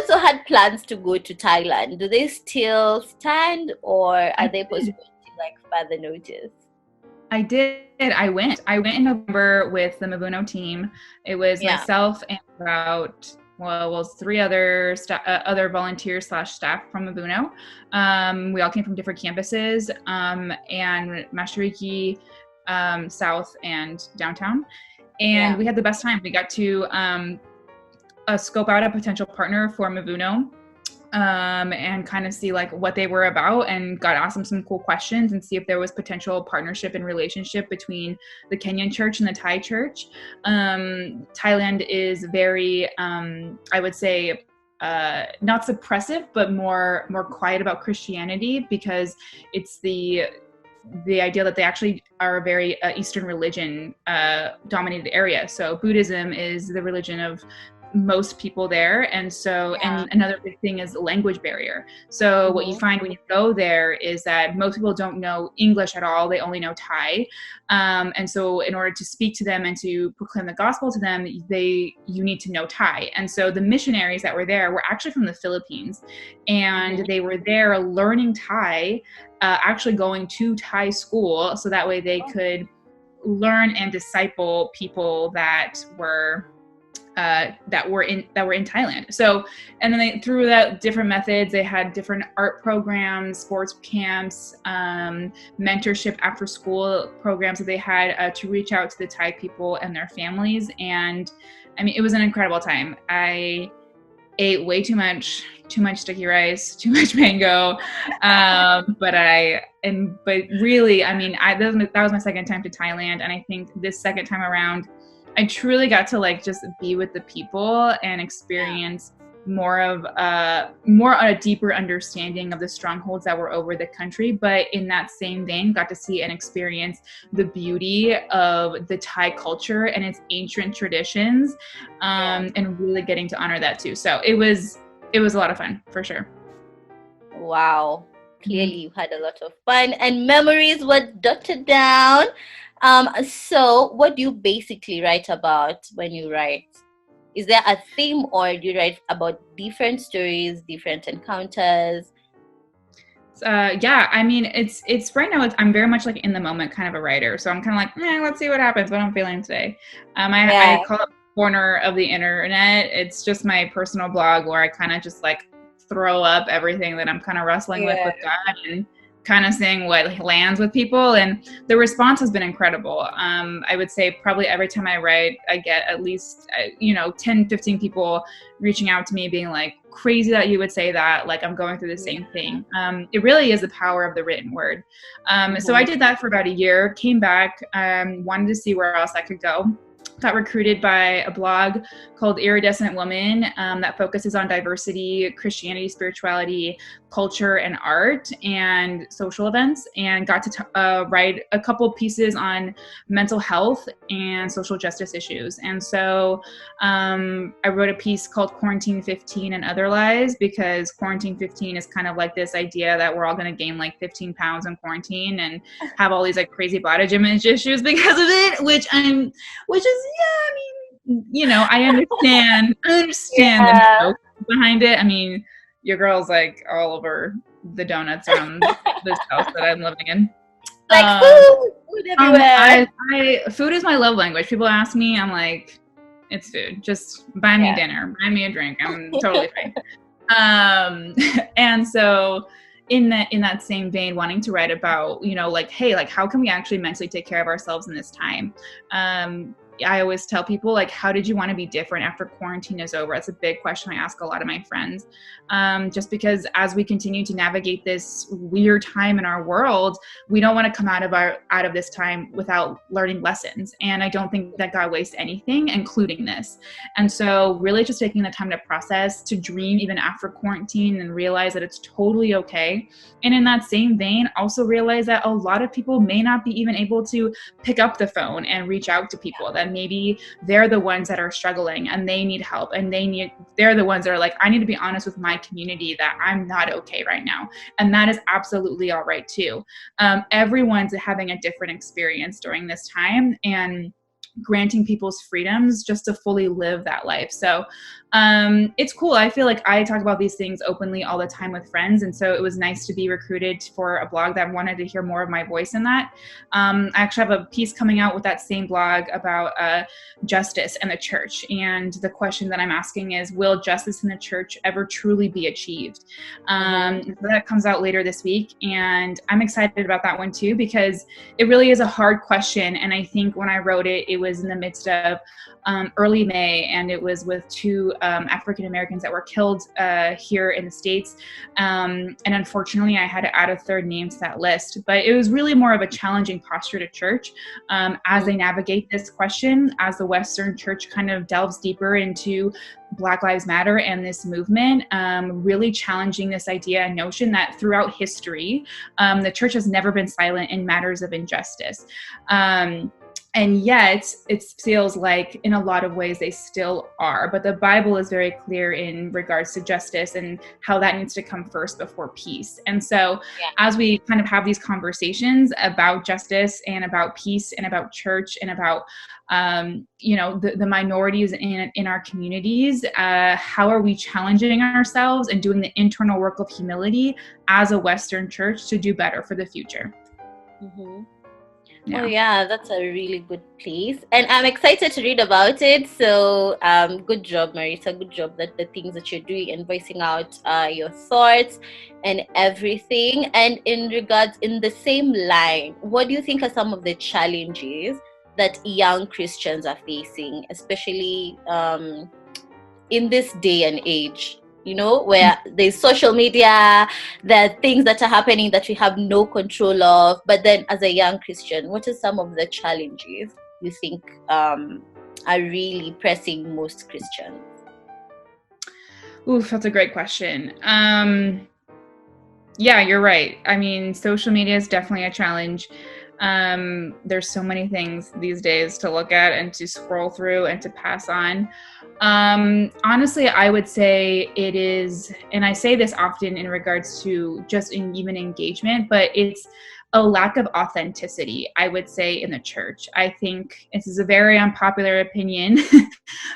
also had plans to go to Thailand. Do they still stand, or are they postponed to like further notice? I did. I went in November with the Mavuno team. It was myself and about three other other volunteers / staff from Mavuno. We all came from different campuses, and Mashariki, South and downtown. And we had the best time. We got to scope out a potential partner for Mavuno, and kind of see like what they were about, and got asked them some cool questions and see if there was potential partnership and relationship between the Kenyan church and the Thai church. Thailand is very, I would say, not suppressive, but more quiet about Christianity, because it's the idea that they actually are a very Eastern religion dominated area. So Buddhism is the religion of most people there, and so and another big thing is the language barrier. So what you find when you go there is that most people don't know English at all. They only know Thai, and so in order to speak to them and to proclaim the gospel to them, you need to know Thai. And so the missionaries that were there were actually from the Philippines, and they were there learning Thai, actually going to Thai school, so that way they could learn and disciple people that were in Thailand. So, and then they, through that different methods, they had different art programs, sports camps, mentorship after school programs that they had to reach out to the Thai people and their families. And I mean, it was an incredible time. I ate way too much sticky rice, too much mango. But really, I mean, that was my second time to Thailand. And I think this second time around, I truly got to like just be with the people and experience more on a deeper understanding of the strongholds that were over the country. But in that same vein, got to see and experience the beauty of the Thai culture and its ancient traditions, and really getting to honor that too. So it was a lot of fun, for sure. Wow. Clearly you had a lot of fun and memories were jotted down. So what do you basically write about when you write? Is there a theme, or do you write about different stories, different encounters? I mean, it's right now, I'm very much like in the moment kind of a writer. So I'm kind of like, let's see what happens, what I'm feeling today. I call it corner of the internet. It's just my personal blog where I kind of just like throw up everything that I'm kind of wrestling with God, and kind of seeing what lands with people. And the response has been incredible. I would say probably every time I write, I get at least 10, 15 people reaching out to me being like, crazy that you would say that, like I'm going through the same thing. It really is the power of the written word. So I did that for about a year, came back, wanted to see where else I could go. Got recruited by a blog called Iridescent Woman that focuses on diversity, Christianity, spirituality, culture, and art, and social events, and got to write a couple pieces on mental health and social justice issues. And so I wrote a piece called Quarantine 15 and Other Lies, because Quarantine 15 is kind of like this idea that we're all going to gain like 15 pounds in quarantine and have all these like crazy body image issues because of it, which is, I understand the joke behind it. I mean, your girl's like all over the donuts around this house that I'm living in. Like food everywhere. Food is my love language. People ask me, I'm like, it's food. Just buy me dinner, buy me a drink. I'm totally fine. And so in that same vein, wanting to write about, hey, like how can we actually mentally take care of ourselves in this time? I always tell people, like, how did you want to be different after quarantine is over? It's a big question I ask a lot of my friends. Just because as we continue to navigate this weird time in our world, we don't want to come out of this time without learning lessons. And I don't think that God wastes anything, including this. And so really just taking the time to process, to dream even after quarantine, and realize that it's totally okay. And in that same vein, also realize that a lot of people may not be even able to pick up the phone and reach out to people, that maybe they're the ones that are struggling and they need help, and they're the ones that are like, I need to be honest with my community that I'm not okay right now. And that is absolutely all right too. Everyone's having a different experience during this time. And granting people's freedoms just to fully live that life. So it's cool. I feel like I talk about these things openly all the time with friends. And so it was nice to be recruited for a blog that wanted to hear more of my voice in that. I actually have a piece coming out with that same blog about justice and the church. And the question that I'm asking is, will justice in the church ever truly be achieved? So that comes out later this week. And I'm excited about that one too, because it really is a hard question. And I think when I wrote it, it was in the midst of early May, and it was with two African Americans that were killed here in the States. And unfortunately, I had to add a third name to that list. But it was really more of a challenging posture to church as they navigate this question, as the Western church kind of delves deeper into Black Lives Matter and this movement, really challenging this idea and notion that throughout history, the church has never been silent in matters of injustice. And yet it feels like in a lot of ways they still are. But the Bible is very clear in regards to justice and how that needs to come first before peace. And so as we kind of have these conversations about justice and about peace and about church and about, the minorities in our communities, how are we challenging ourselves and doing the internal work of humility as a Western church to do better for the future? Yeah. Oh yeah, that's a really good place, and I'm excited to read about it. So good job, Marisa. Good job that the things that you're doing and voicing out your thoughts and everything. And in the same line, what do you think are some of the challenges that young Christians are facing, especially in this day and age? Where there's social media, there are things that are happening that we have no control of. But then as a young Christian, what are some of the challenges you think are really pressing most Christians? Oof, that's a great question. Yeah, you're right. I mean, social media is definitely a challenge. There's so many things these days to look at and to scroll through and to pass on. Honestly, I would say it is, and I say this often in regards to just even engagement, but it's a lack of authenticity, I would say, in the church. I think this is a very unpopular opinion,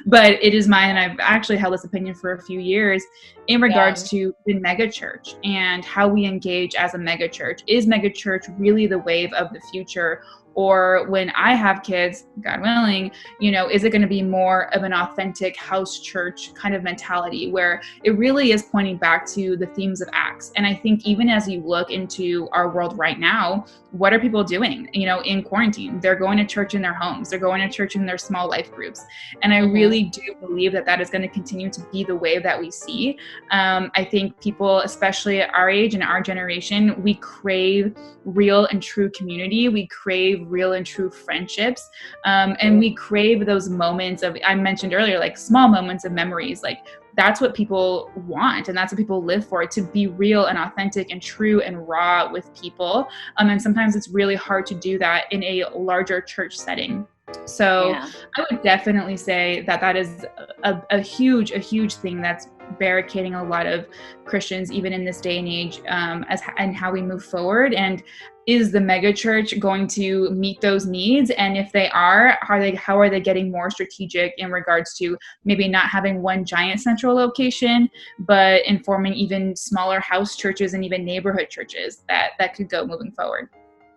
but it is mine, and I've actually held this opinion for a few years in regards to the megachurch and how we engage as a megachurch. Is megachurch really the wave of the future? Or when I have kids, God willing, is it going to be more of an authentic house church kind of mentality where it really is pointing back to the themes of Acts? And I think even as you look into our world right now, what are people doing, in quarantine? They're going to church in their homes. They're going to church in their small life groups. And I really do believe that is going to continue to be the wave that we see. I think people, especially at our age and our generation, we crave real and true community. We crave real and true friendships. And we crave those moments of, I mentioned earlier, like small moments of memories. Like that's what people want, and that's what people live for, to be real and authentic and true and raw with people. And sometimes it's really hard to do that in a larger church setting. So I would definitely say that is a huge thing that's barricading a lot of Christians, even in this day and age, and how we move forward. And is the megachurch going to meet those needs? And if they are, how are they getting more strategic in regards to maybe not having one giant central location, but informing even smaller house churches and even neighborhood churches that could go moving forward?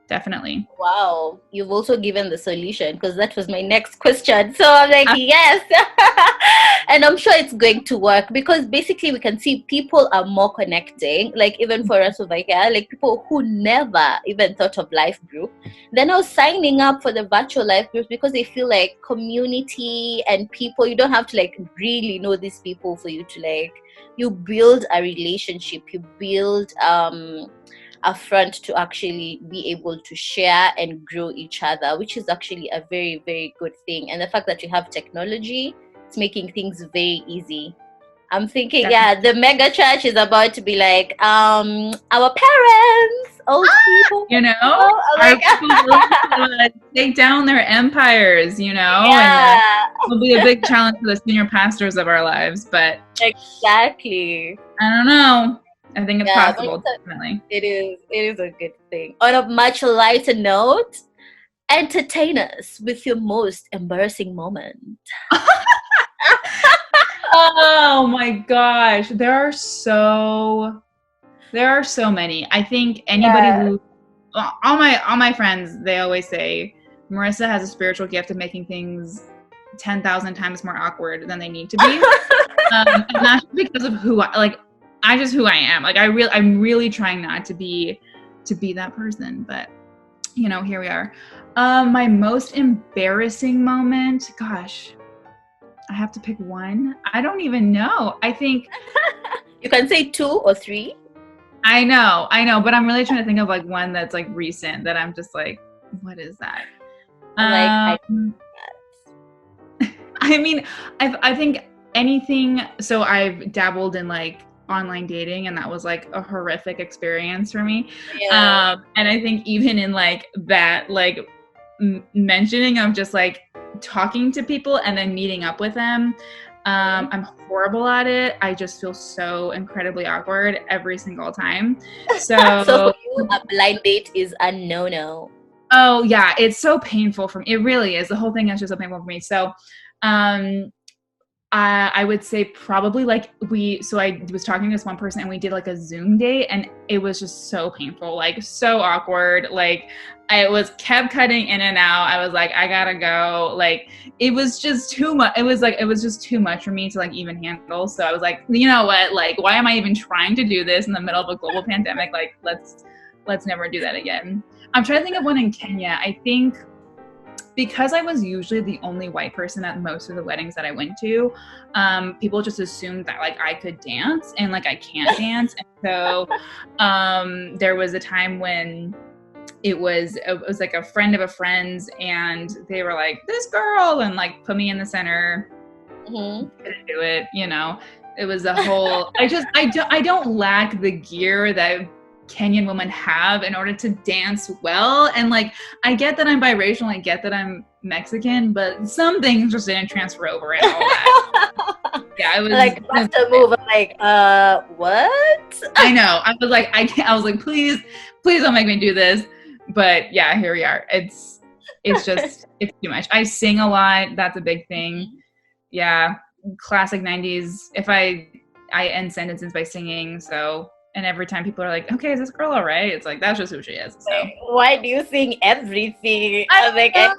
Definitely. Wow, you've also given the solution, because that was my next question. So I'm like, yes. And I'm sure it's going to work, because basically we can see people are more connecting. Like even for us over here, like people who never even thought of life group, they're now signing up for the virtual life groups because they feel like community and people, you don't have to like really know these people for you to like, you build a relationship, you build a front to actually be able to share and grow each other, which is actually a very, very good thing. And the fact that you have technology, it's making things very easy. I'm thinking, the mega church is about to be like our parents, old people. Our people will take down their empires, and it'll be a big challenge for the senior pastors of our lives. But exactly, I don't know. I think it's possible, definitely. It is a good thing. On a much lighter note, entertain us with your most embarrassing moment. Oh my gosh, there are so many. I think anybody who all my friends, they always say Marisa has a spiritual gift of making things 10,000 times more awkward than they need to be. And that's because of who I just who I am. Like I'm really trying not to be that person, but you know, here we are. My most embarrassing moment, gosh, I have to pick one. I don't even know. I think you can say 2 or 3. I know, but I'm really trying to think of like one that's like recent that I'm just like, what is that? I mean, I think anything. So I've dabbled in like online dating, and that was like a horrific experience for me. Yeah. And I think even in like that, like mentioning of just like talking to people and then meeting up with them. I'm horrible at it. I just feel so incredibly awkward every single time. So, so for you, a blind date is a no-no. Oh yeah, it's so painful for me. It really is. The whole thing is just so painful for me. So, I would say probably like I was talking to this one person and we did like a Zoom date and it was just so painful, like so awkward. Like I kept cutting in and out. I was like, I gotta go. Like it was just too much. It was just too much for me to like even handle. So I was like, you know what? Like, why am I even trying to do this in the middle of a global pandemic? Like, let's never do that again. I'm trying to think of one in Kenya. I think because I was usually the only white person at most of the weddings that I went to, people just assumed that like I could dance and like I can't dance. And so there was a time when it was like a friend of a friend's and they were like, this girl, and like put me in the center. Couldn't do it, you know. It was a whole I don't lack the gear that Kenyan women have in order to dance well, and like I get that I'm biracial, I get that I'm Mexican, but some things just didn't transfer over and all that. Yeah, I was like master move. I'm like, what? I know. I was like, I can't. I was like, please don't make me do this. But yeah, here we are. It's just it's too much. I sing a lot. That's a big thing. Yeah, classic 90s. If I end sentences by singing, so. And every time people are like, okay, is this girl all right? It's like, that's just who she is. So. Like, why do you sing everything? I'm like, I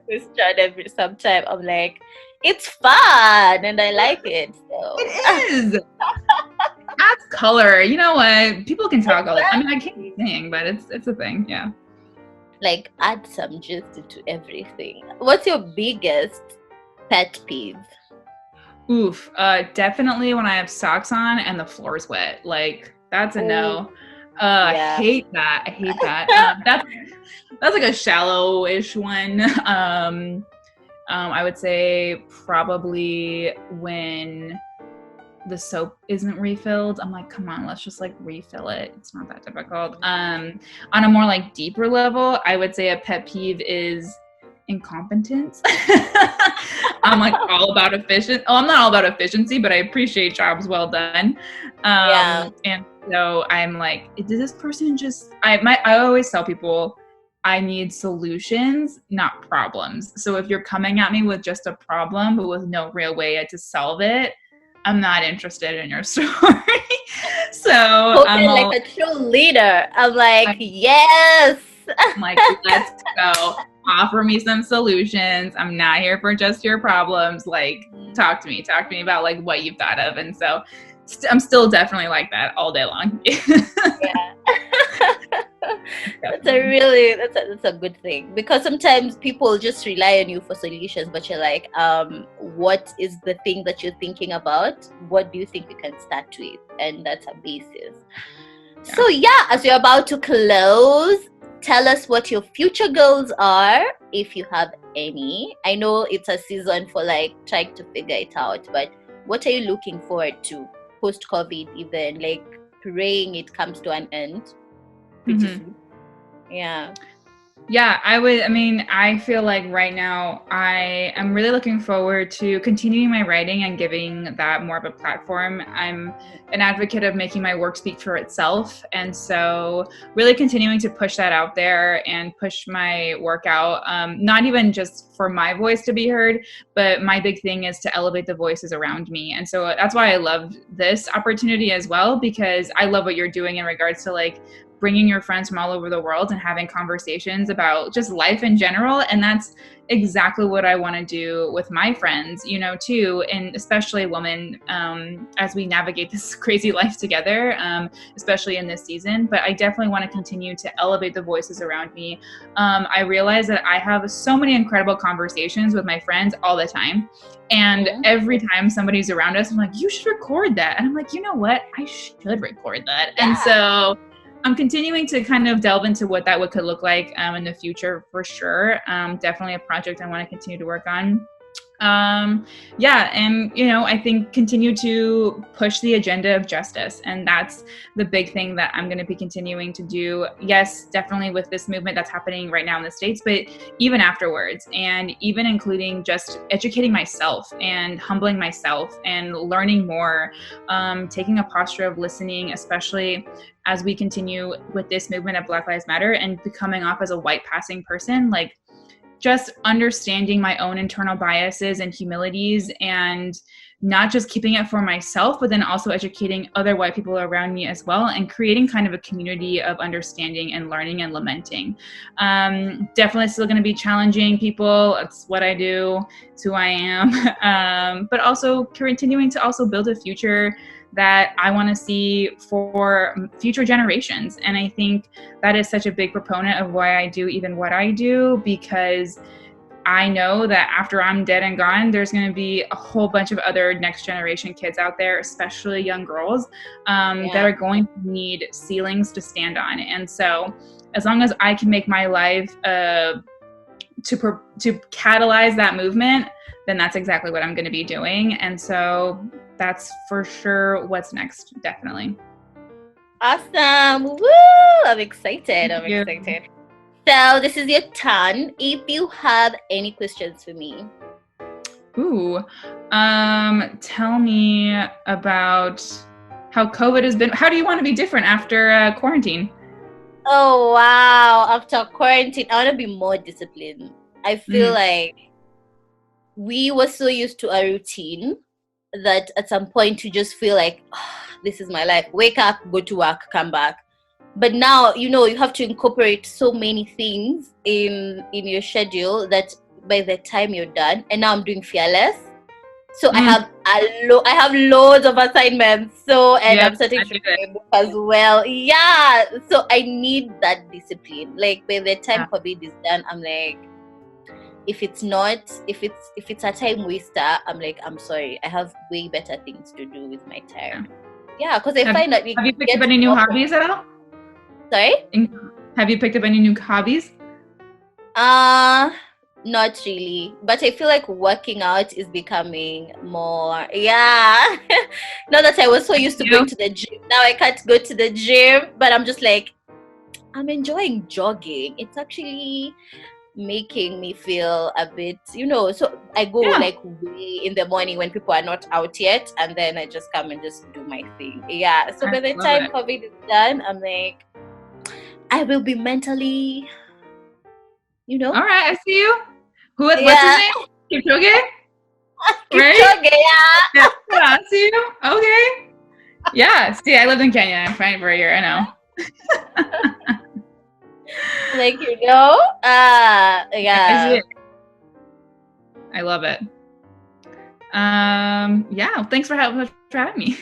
question every sometime. I'm like, it's fun and I like it. So. It is. Adds color. You know what? People can talk all that. I mean, I can't sing, but it's a thing. Yeah. Like, add some gist to everything. What's your biggest pet peeve? Oof. Definitely when I have socks on and the floor's wet. Like, that's a no. Yeah. I hate that. That's like a shallow-ish one. I would say probably when the soap isn't refilled. I'm like, come on, let's just like refill it. It's not that difficult. On a more like deeper level, I would say a pet peeve is incompetence. I'm like all about I'm not all about efficiency, but I appreciate jobs well done. And so I'm like, did this person just, I always tell people I need solutions, not problems. So if you're coming at me with just a problem, but with no real way to solve it, I'm not interested in your story. So I'm like a true leader. I'm like, yes. I'm like, let's go. Offer me some solutions. I'm not here for just your problems. Like, talk to me about like what you've thought of. And so I'm still definitely like that all day long. Yeah. That's a good thing, because sometimes people just rely on you for solutions, but you're like, what is the thing that you're thinking about? What do you think we can start with? And that's a basis. Yeah. So yeah, as you're about to close, tell us what your future goals are, if you have any. I know it's a season for like trying to figure it out, but what are you looking forward to post-COVID, even like praying it comes to an end? Yeah. Yeah, I feel like right now I am really looking forward to continuing my writing and giving that more of a platform. I'm an advocate of making my work speak for itself. And so really continuing to push that out there and push my work out, not even just for my voice to be heard, but my big thing is to elevate the voices around me. And so that's why I love this opportunity as well, because I love what you're doing in regards to like bringing your friends from all over the world and having conversations about just life in general. And that's exactly what I want to do with my friends, too, and especially women, as we navigate this crazy life together, especially in this season. But I definitely want to continue to elevate the voices around me. I realize that I have so many incredible conversations with my friends all the time. And every time somebody's around us, I'm like, you should record that. And I'm like, you know what? I should record that. Yeah. And so I'm continuing to kind of delve into what that could look like in the future for sure. Definitely a project I want to continue to work on. And I think continue to push the agenda of justice, and that's the big thing that I'm going to be continuing to do. Yes, definitely with this movement that's happening right now in the States, but even afterwards, and even including just educating myself and humbling myself and learning more, taking a posture of listening, especially as we continue with this movement of Black Lives Matter and becoming off as a white passing person, like just understanding my own internal biases and humilities, and not just keeping it for myself, but then also educating other white people around me as well, and creating kind of a community of understanding and learning and lamenting. Definitely still going to be challenging people. It's what I do. It's who I am. But also continuing to also build a future that I want to see for future generations. And I think that is such a big proponent of why I do even what I do, because I know that after I'm dead and gone, there's going to be a whole bunch of other next generation kids out there, especially young girls, that are going to need ceilings to stand on. And so as long as I can make my life to catalyze that movement, then that's exactly what I'm going to be doing. And so that's for sure what's next, definitely. Awesome. Woo! I'm excited. Excited. So this is your turn. If you have any questions for me. Ooh. Tell me about how COVID has been. How do you want to be different after quarantine? Oh, wow. After quarantine, I want to be more disciplined. I feel like we were so used to a routine that at some point you just feel like, this is my life. Wake up, go to work, come back. But now, you have to incorporate so many things in your schedule that by the time you're done, and now I'm doing Fearless. So I have loads of assignments. And I'm starting to read a book as well. Yeah. So I need that discipline. Like by the time COVID is done, I'm like, if it's a time waster, I'm like, I'm sorry. I have way better things to do with my time. Yeah, because I find that have you picked up any new hobbies at all? Sorry? Have you picked up any new hobbies? Not really. But I feel like working out is becoming more. Yeah. Not that I was so used to going to the gym. Now I can't go to the gym. But I'm just like, I'm enjoying jogging. It's actually making me feel a bit, so I go like way in the morning when people are not out yet, and then I just come and just do my thing. Yeah. So by the time COVID is done, I'm like, I will be mentally, All right, I see you. What's his name? Kipchoge? Kipchoge, yeah. I see you. Okay. Yeah. See, I lived in Kenya. I'm fine for a year. I know. Like, yeah. I love it. Thanks for having me.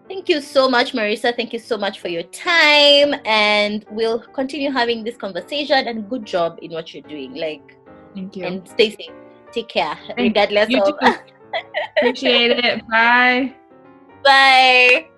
Thank you so much, Marisa. Thank you so much for your time, and we'll continue having this conversation, and good job in what you're doing. Like, thank you. And stay safe. Take care, regardless of. Appreciate it. Bye. Bye.